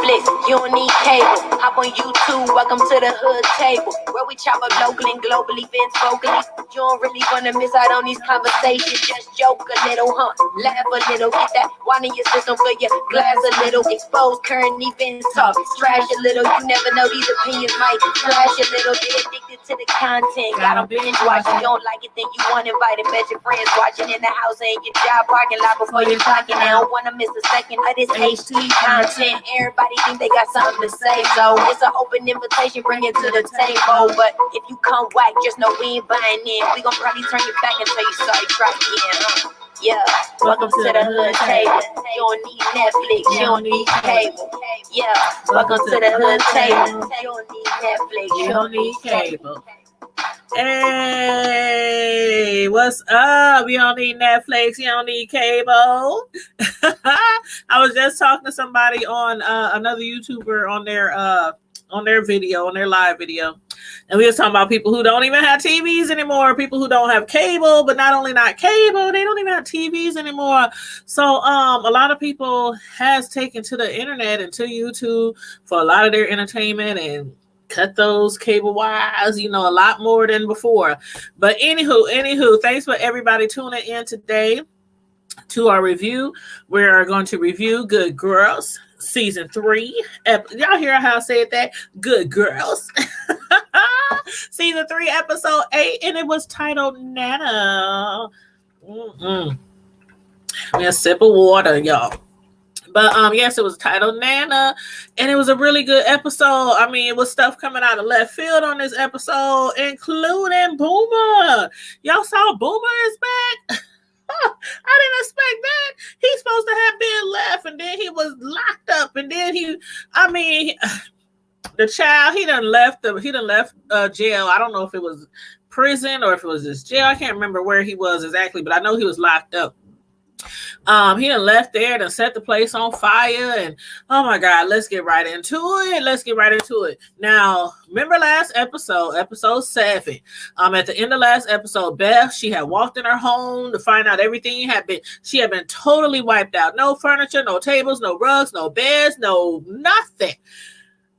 Netflix, you don't need cable. Hop on YouTube, welcome to the hood table, where we chop up locally and globally, events vocally. You don't really wanna miss out on these conversations. Just joke a little, laugh a little, get that wine in your system, fill your glass a little, expose current events, talk trash a little. You never know, these opinions might clash a little. Get addicted to the content, gotta binge watch. You don't like it, then you want to invite and bet your friends watching in the house and your job parking lot before you're talking. They don't wanna miss a second of this HD content. Everybody think they got something to say, so it's an open invitation, bring it to the table. But if you come whack, just know we ain't buying in. We gon' probably turn you back and tell you sorry, try again. Yeah, welcome to the hood table. You don't need Netflix, you don't need cable. Yeah, welcome to the hood table. You don't need Netflix, you don't need cable. Hey, what's up? You don't need Netflix, you don't need cable. I was just talking to somebody on another YouTuber on their video, on their live video. And we was talking about people who don't even have TVs anymore, people who don't have cable, but not only not cable, they don't even have TVs anymore. So a lot of people has taken to the internet and to YouTube for a lot of their entertainment and cut those cable wires, a lot more than before. But anywho, thanks for everybody tuning in today to our review. We're going to review Good Girls Season 3. Y'all hear how I said that? Good Girls. Season 3, Episode 8, and it was titled Nana. A sip of water, y'all. But yes, it was titled Nana, and it was a really good episode. I mean, it was stuff coming out of left field on this episode, including Boomer. Y'all saw Boomer is back? I didn't expect that. He's supposed to have been left, and then he was locked up, and then the child, he done left jail. I don't know if it was prison or if it was just jail. I can't remember where he was exactly, but I know he was locked up. He done left there and set the place on fire, and oh my God, let's get right into it. Now, remember last episode 7. At the end of last episode, Beth, she had walked in her home to find out everything she had been totally wiped out. No furniture, no tables, no rugs, no beds, no nothing.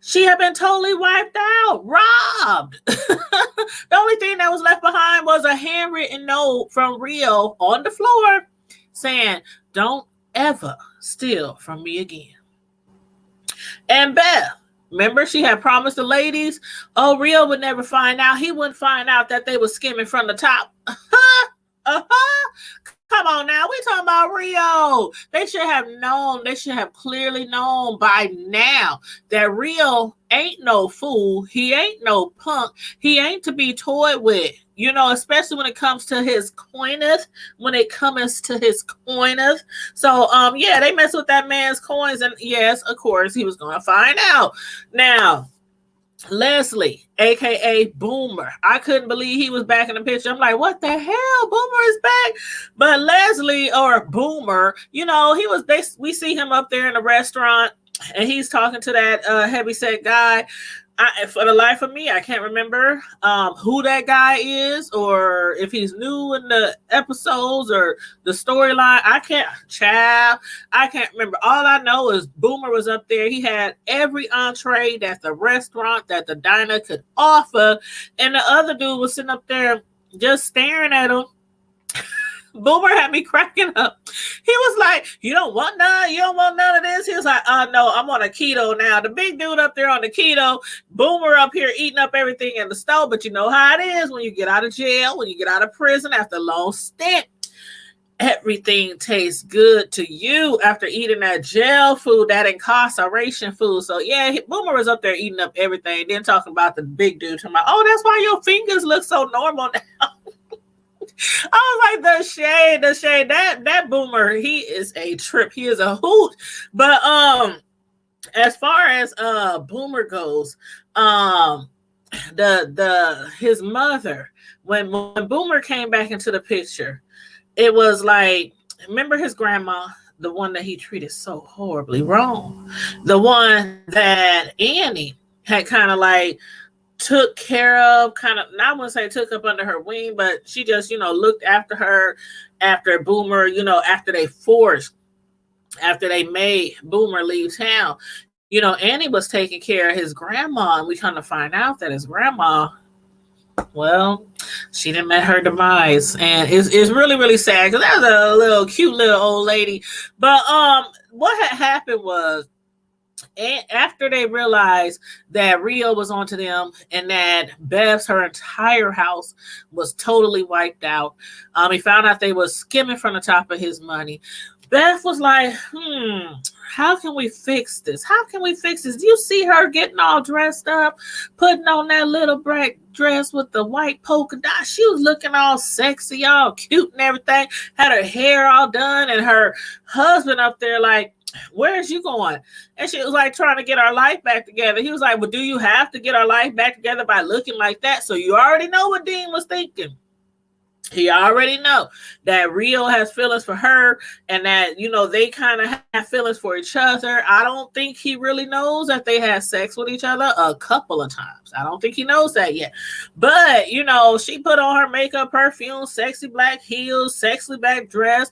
She had been totally wiped out, robbed. The only thing that was left behind was a handwritten note from Rio on the floor saying, "Don't ever steal from me again." And Beth, remember, she had promised the ladies, Rio would never find out. He wouldn't find out that they were skimming from the top. Come on now, we talking about Rio. They should have clearly known by now that Rio ain't no fool. He ain't no punk. He ain't to be toyed with, especially when it comes to his coineth. So, they mess with that man's coins, and yes, of course, he was going to find out. Now, Leslie, aka Boomer, I couldn't believe he was back in the picture. I'm like, what the hell? Boomer is back. But Leslie, or Boomer, we see him up there in the restaurant, and he's talking to that heavyset guy. For the life of me, I can't remember who that guy is, or if he's new in the episodes or the storyline. I can't remember. All I know is Boomer was up there. He had every entree that the restaurant, that the diner could offer, and the other dude was sitting up there just staring at him. Boomer had me cracking up. He was like, you don't want none of this? He was like, no, I'm on a keto now. The big dude up there on the keto, Boomer up here eating up everything in the stove. But you know how it is when you get out of jail, when you get out of prison after a long stint. Everything tastes good to you after eating that jail food, that incarceration food. So yeah, Boomer was up there eating up everything, then talking about the big dude, talking about, that's why your fingers look so normal now. I was like, the shade, that Boomer, he is a trip. He is a hoot. But as far as Boomer goes, his mother, when Boomer came back into the picture, it was like, remember his grandma, the one that he treated so horribly wrong, the one that Annie had kind of like took care of, I wouldn't say took up under her wing, but she just, looked after her after Boomer, after they made Boomer leave town. Annie was taking care of his grandma, and we kind of find out that his grandma, well, she didn't met her demise, and it's really really sad because that was a little cute little old lady. But what had happened was, and after they realized that Rio was onto them and that her entire house was totally wiped out, he found out they was skimming from the top of his money. Beth was like, how can we fix this? How can we fix this? Do you see her getting all dressed up, putting on that little black dress with the white polka dot? She was looking all sexy, all cute and everything, had her hair all done, and her husband up there like, where's you going? And she was like, trying to get our life back together. He was like, well, do you have to get our life back together by looking like that? So you already know what Dean was thinking. He already know that Rio has feelings for her, and that, they kind of have feelings for each other. I don't think he really knows that they had sex with each other a couple of times. I don't think he knows that yet. But, she put on her makeup, perfume, sexy black heels, sexy black dress.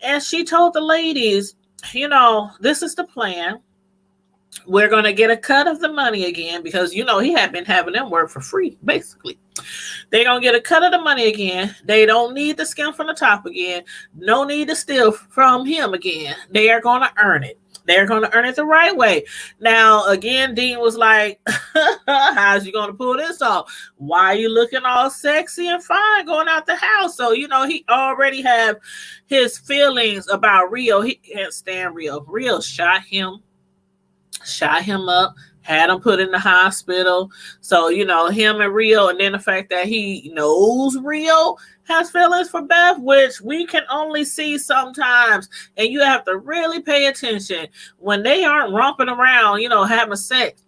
And she told the ladies, this is the plan. We're going to get a cut of the money again because, he had been having them work for free, basically. They're going to get a cut of the money again. They don't need to skim from the top again. No need to steal from him again. They are going to earn it. They're going to earn it the right way. Now, again, Dean was like, how's you going to pull this off? Why are you looking all sexy and fine going out the house? So, he already have his feelings about Rio. He can't stand Rio. Rio shot him up, had him put in the hospital. So, him and Rio, and then the fact that he knows Rio has feelings for Beth, which we can only see sometimes. And you have to really pay attention when they aren't romping around, having sex.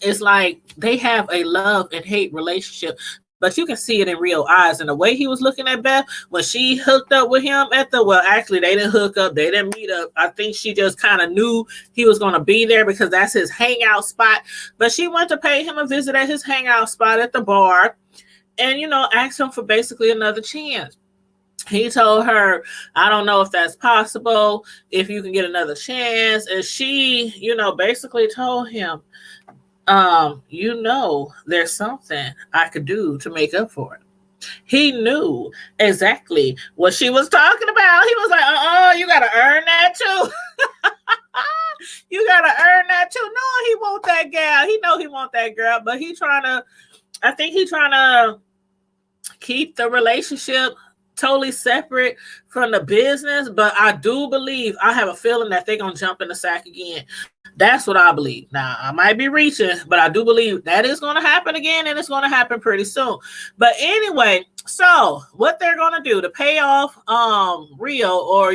It's like they have a love and hate relationship. But you can see it in Rio's eyes, and the way he was looking at Beth when she hooked up with him actually they didn't hook up, they didn't meet up. I think she just kind of knew he was going to be there because that's his hangout spot. But she went to pay him a visit at his hangout spot at the bar, and asked him for basically another chance. He told her, I don't know if that's possible, if you can get another chance. And she, basically told him, there's something I could do to make up for it. He knew exactly what she was talking about. He was like, you got to earn that too. You got to earn that too. No, he want that gal. He know he want that girl, but I think he trying to keep the relationship totally separate from the business. But I do believe, I have a feeling that they're going to jump in the sack again. That's what I believe. Now, I might be reaching, but I do believe that is going to happen again, and it's going to happen pretty soon. But anyway, so what they're going to do to pay off Rio, or,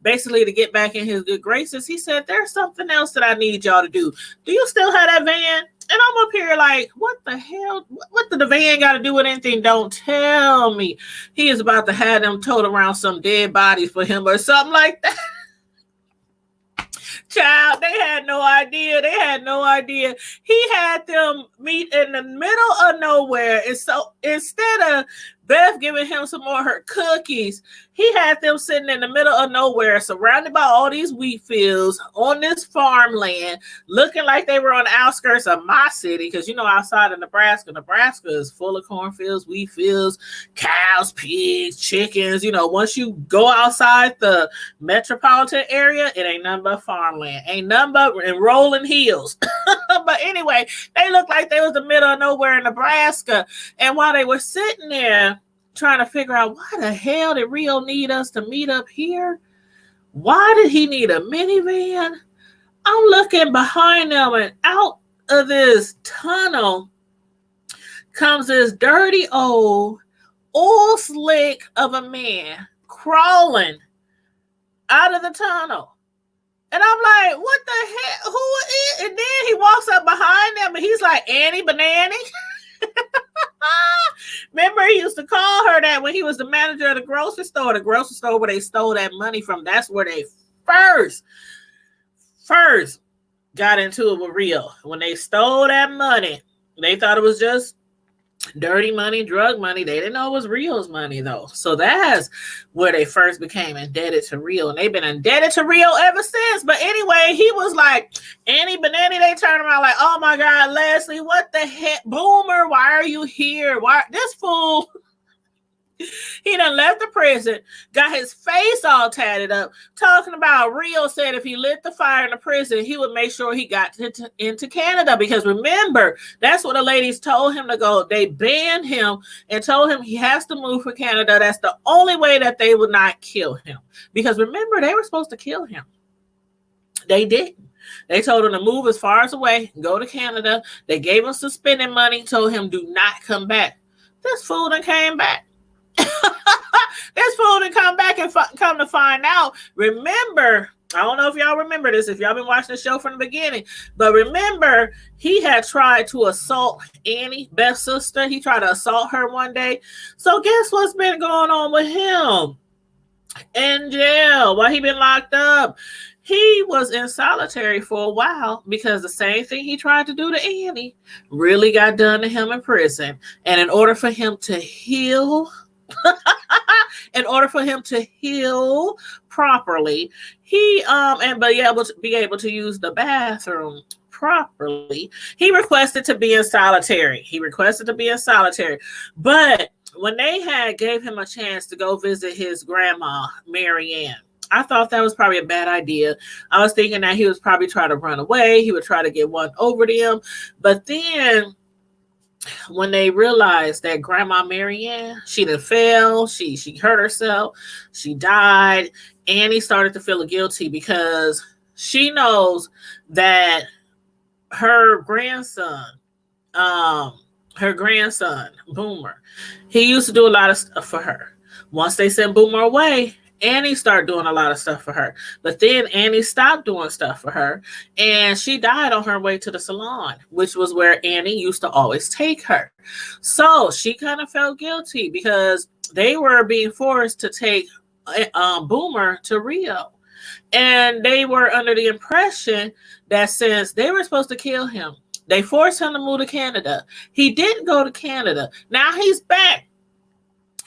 basically to get back in his good graces, he said, there's something else that I need y'all to do. Do you still have that van? And I'm up here like, what the hell? What did the van got to do with anything? Don't tell me he is about to have them towed around some dead bodies for him or something like that. Child, they had no idea. He had them meet in the middle of nowhere. And so instead of Beth giving him some more of her cookies, he had them sitting in the middle of nowhere, surrounded by all these wheat fields on this farmland, looking like they were on the outskirts of my city. Because, outside of Nebraska is full of cornfields, wheat fields, cows, pigs, chickens. Once you go outside the metropolitan area, it ain't nothing but farmland. Ain't nothing but rolling hills. But anyway, they looked like they was the middle of nowhere in Nebraska. And while they were sitting there trying to figure out why the hell did Rio need us to meet up here? Why did he need a minivan? I'm looking behind them, and out of this tunnel comes this dirty old slick of a man crawling out of the tunnel. And I'm like, what the hell? Who is? And then he walks up behind them and he's like, Annie Banani. Remember, he used to call her that when he was the manager of the grocery store where they stole that money from. That's where they first got into it with Rio. When they stole that money, they thought it was just Dirty money, drug money. They didn't know it was Rio's money though. So that's where they first became indebted to Rio. And they've been indebted to Rio ever since. But anyway, he was like, Annie Benetti, they turned around like, oh my God, Leslie, what the heck? Boomer, why are you here? Why this fool? He done left the prison, got his face all tatted up, talking about Rio said if he lit the fire in the prison, he would make sure he got into Canada. Because remember, that's what the ladies told him to go. They banned him and told him he has to move for Canada. That's the only way that they would not kill him. Because remember, they were supposed to kill him. They didn't. They told him to move as far as away, go to Canada. They gave him some spending money, told him do not come back. This fool done came back. This fool didn't come back and come to find out. Remember, I don't know if y'all remember this, if y'all been watching the show from the beginning, but remember, he had tried to assault Annie, Beth's sister. He tried to assault her one day. So guess what's been going on with him? In jail. While he been locked up. He was in solitary for a while because the same thing he tried to do to Annie really got done to him in prison. And in order for him to heal, properly, he and be able to use the bathroom properly, he requested to be in solitary. But when they gave him a chance to go visit his grandma, Mary Ann, I thought that was probably a bad idea. I was thinking that he was probably trying to run away. He would try to get one over to him. But then when they realized that Grandma Mary Ann, she done fell, she hurt herself, she died, Annie started to feel guilty because she knows that her grandson, Boomer, he used to do a lot of stuff for her. Once they sent Boomer away, Annie started doing a lot of stuff for her. But then Annie stopped doing stuff for her, and she died on her way to the salon, which was where Annie used to always take her. So she kind of felt guilty because they were being forced to take Boomer to Rio. And they were under the impression that since they were supposed to kill him, they forced him to move to Canada. He didn't go to Canada. Now he's back.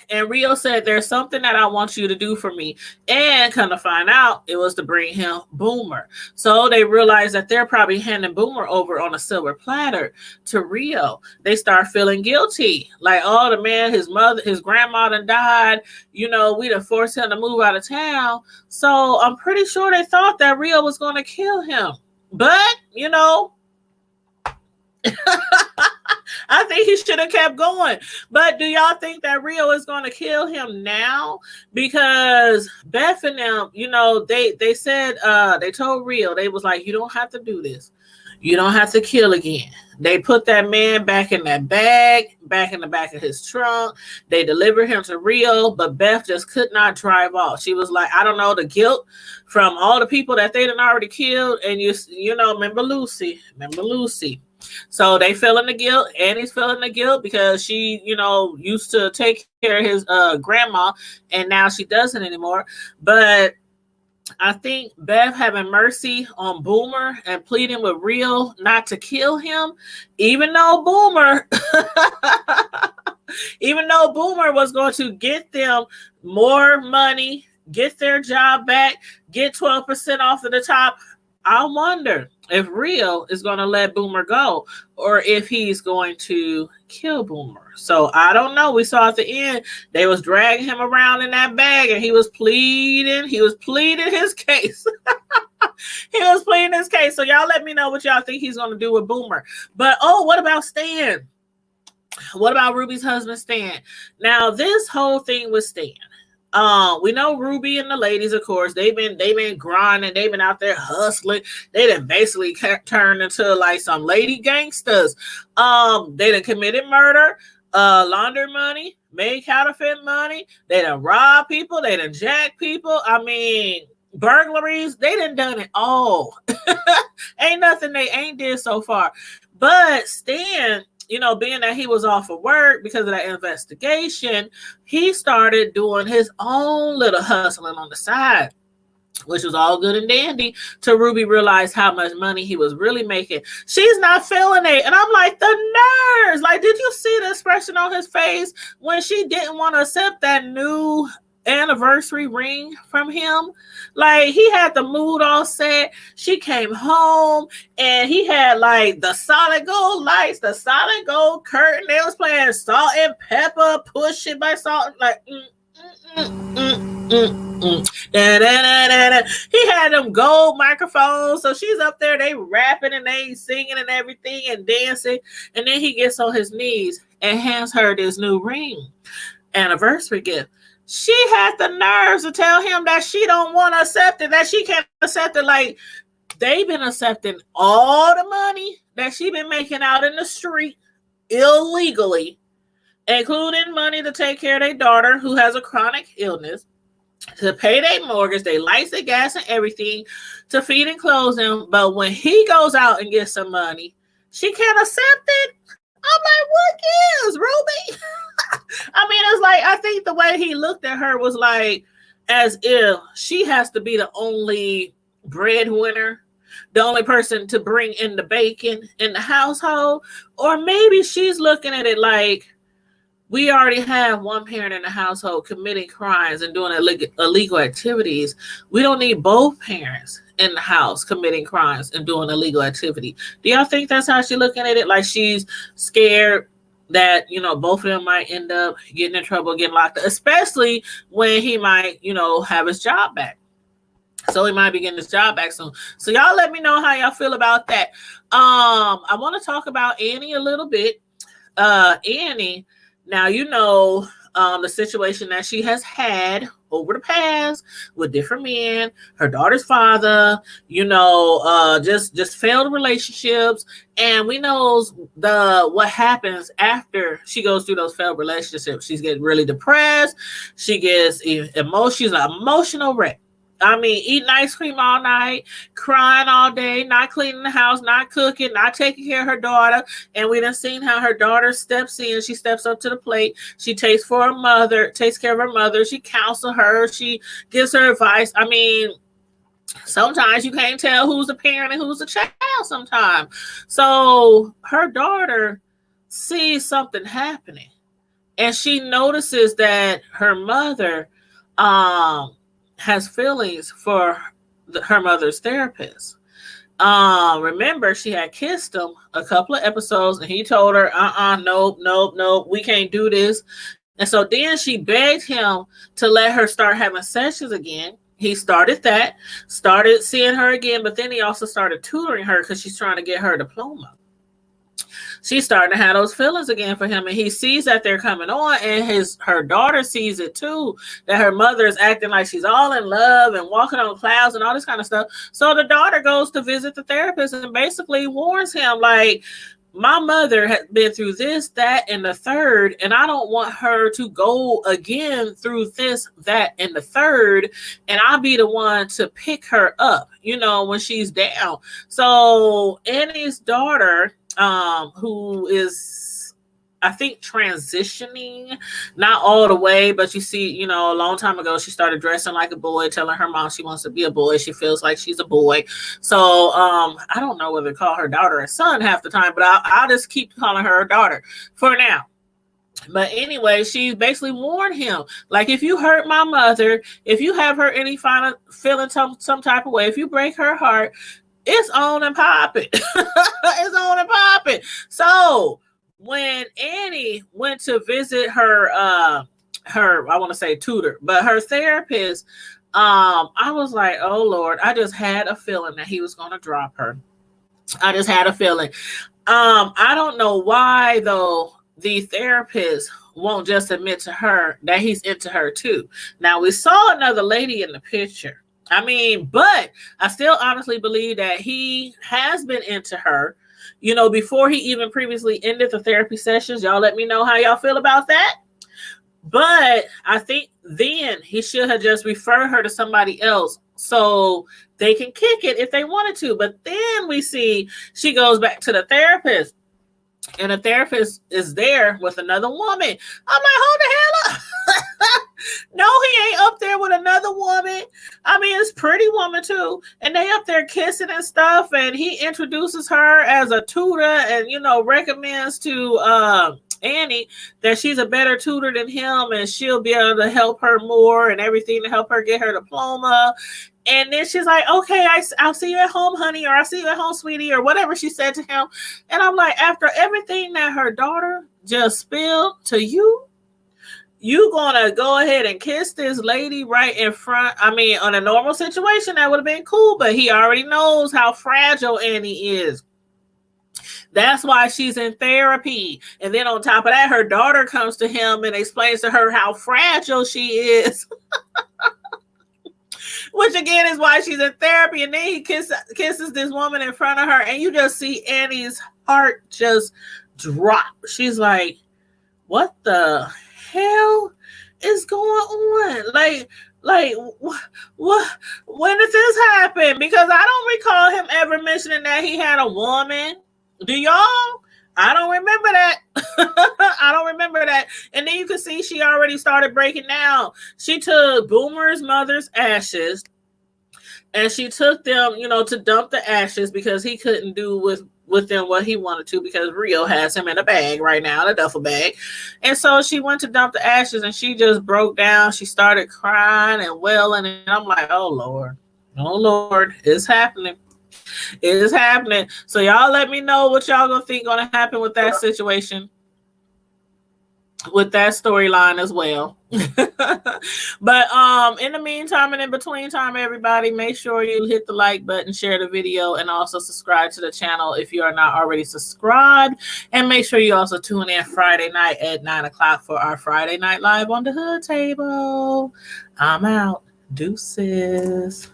And Rio said, there's something that I want you to do for me. And come to find out, it was to bring him Boomer. So they realized that they're probably handing Boomer over on a silver platter to Rio. They start feeling guilty. Like, oh, the man, his grandma done died. You know, we done forced him to move out of town. So I'm pretty sure they thought that Rio was going to kill him. But, you know, I think he should have kept going. But do y'all think that Rio is going to kill him now? Because Beth and them, you know, they said, they told Rio, they was like, you don't have to do this. You don't have to kill again. They put that man back in that bag, back in the back of his trunk. They delivered him to Rio, but Beth just could not drive off. She was like, I don't know, the guilt from all the people that they done already killed. And you know, remember Lucy. So they feeling the guilt. Annie's feeling the guilt because she, you know, used to take care of his grandma, and now she doesn't anymore. But I think Beth having mercy on Boomer and pleading with Rio not to kill him, even though Boomer was going to get them more money, get their job back, get 12% off of the top. I wonder if Rio is going to let Boomer go or if he's going to kill Boomer. So I don't know. We saw at the end, they was dragging him around in that bag and he was pleading his case. So y'all let me know what y'all think he's going to do with Boomer. But, what about Stan? What about Ruby's husband, Stan? Now, this whole thing with Stan. We know Ruby and the ladies, of course, they've been grinding, they've been out there hustling. They done basically turned into like some lady gangsters. They done committed murder, laundered money, made counterfeit money. They done robbed people, they done jacked people. I mean, burglaries, they done it all. Ain't nothing they ain't did so far. But Stan, you know, being that he was off of work because of that investigation, he started doing his own little hustling on the side. which was all good and dandy, till Ruby realized how much money he was really making. She's not feeling it. And I'm like, the nerves. Like, did you see the expression on his face when she didn't want to accept that new anniversary ring from him? Like, he had the mood all set. She came home and he had like the solid gold lights, the solid gold curtain. They was playing Salt and Pepper, Push It by Salt. Like, Da, da, da, da, da. He had them gold microphones, so she's up there, they rapping and they singing and everything and dancing, and then he gets on his knees and hands her this new ring, anniversary gift. She had the nerves to tell him that she don't want to accept it, that she can't accept it. Like, they've been accepting all the money that she been making out in the street illegally, including money to take care of their daughter who has a chronic illness, to pay their mortgage, their lights, their gas, and everything, to feed and clothe them. But when he goes out and gets some money, she can't accept it. I'm like, what gives, Ruby? I mean, it's like, I think the way he looked at her was like, as if she has to be the only breadwinner, the only person to bring in the bacon in the household. Or maybe she's looking at it like, we already have one parent in the household committing crimes and doing illegal activities. We don't need both parents in the house committing crimes and doing illegal activity. Do y'all think that's how she's looking at it? Like, she's scared that, you know, both of them might end up getting in trouble, getting locked up, especially when he might, you know, have his job back. So he might be getting his job back soon. So y'all let me know how y'all feel about that. I want to talk about Annie a little bit. Annie, now, you know, the situation that she has had over the past with different men, her daughter's father, you know, just failed relationships. And we know what happens after she goes through those failed relationships. She's getting really depressed. She gets emotional. She's an emotional wreck. I mean, eating ice cream all night, crying all day, not cleaning the house, not cooking, not taking care of her daughter. And we done seen how her daughter steps in. She steps up to the plate. She takes care of her mother. She counsels her. She gives her advice. I mean, sometimes you can't tell who's the parent and who's the child sometimes. So her daughter sees something happening, and she notices that her mother, has feelings for her mother's therapist. Remember, she had kissed him a couple of episodes, and he told her, nope, we can't do this. And so then she begged him to let her start having sessions again. He started seeing her again, but then he also started tutoring her because she's trying to get her diploma. She's starting to have those feelings again for him, and he sees that they're coming on, and her daughter sees it too, that her mother is acting like she's all in love and walking on clouds and all this kind of stuff. So the daughter goes to visit the therapist and basically warns him, like, my mother has been through this, that, and the third, and I don't want her to go again through this, that, and the third, and I'll be the one to pick her up, you know, when she's down. So Annie's daughter, who is, I think, transitioning, not all the way, but you see, you know, a long time ago, she started dressing like a boy, telling her mom she wants to be a boy. She feels like she's a boy. So, I don't know whether to call her daughter or son half the time, but I'll just keep calling her a daughter for now. But anyway, she basically warned him, like, if you hurt my mother, if you have her any final feeling some type of way, if you break her heart, it's on and popping. It's on and popping. So when Annie went to visit her, I want to say tutor, but her therapist, I was like, oh Lord, I just had a feeling that he was going to drop her. I just had a feeling. I don't know why though the therapist won't just admit to her that he's into her too. Now, we saw another lady in the picture. I mean, but I still honestly believe that he has been into her, you know, before he even previously ended the therapy sessions. Y'all let me know how y'all feel about that. But I think then he should have just referred her to somebody else so they can kick it if they wanted to. But then we see she goes back to the therapist, and the therapist is there with another woman. I'm like, hold the hell up. No, he ain't up there with another woman. I mean, it's pretty woman too. And they up there kissing and stuff. And he introduces her as a tutor and, you know, recommends to Annie that she's a better tutor than him and she'll be able to help her more and everything to help her get her diploma. And then she's like, okay, I'll see you at home, honey, or I'll see you at home, sweetie, or whatever she said to him. And I'm like, after everything that her daughter just spilled to you, you gonna go ahead and kiss this lady right in front? I mean, on a normal situation, that would have been cool, but he already knows how fragile Annie is. That's why she's in therapy. And then on top of that, her daughter comes to him and explains to her how fragile she is. Which again is why she's in therapy. And then he kisses this woman in front of her. And you just see Annie's heart just drop. She's like, what the hell is going on? Like, what? When did this happen? Because I don't recall him ever mentioning that he had a woman. Do y'all? I don't remember that. I don't remember that. And then you can see she already started breaking down. She took Boomer's mother's ashes and she took them, you know, to dump the ashes because he couldn't do with them what he wanted to because Rio has him in a bag right now, a duffel bag. And so she went to dump the ashes and she just broke down. She started crying and wailing. And I'm like, oh, Lord, it's happening. It is happening. So y'all let me know what y'all gonna think gonna happen with that situation, with that storyline as well. But in the meantime and in between time, everybody, make sure you hit the like button, share the video, and also subscribe to the channel if you are not already subscribed. And make sure you also tune in Friday night at 9 o'clock for our Friday Night Live on the Hood Table. I'm out. Deuces.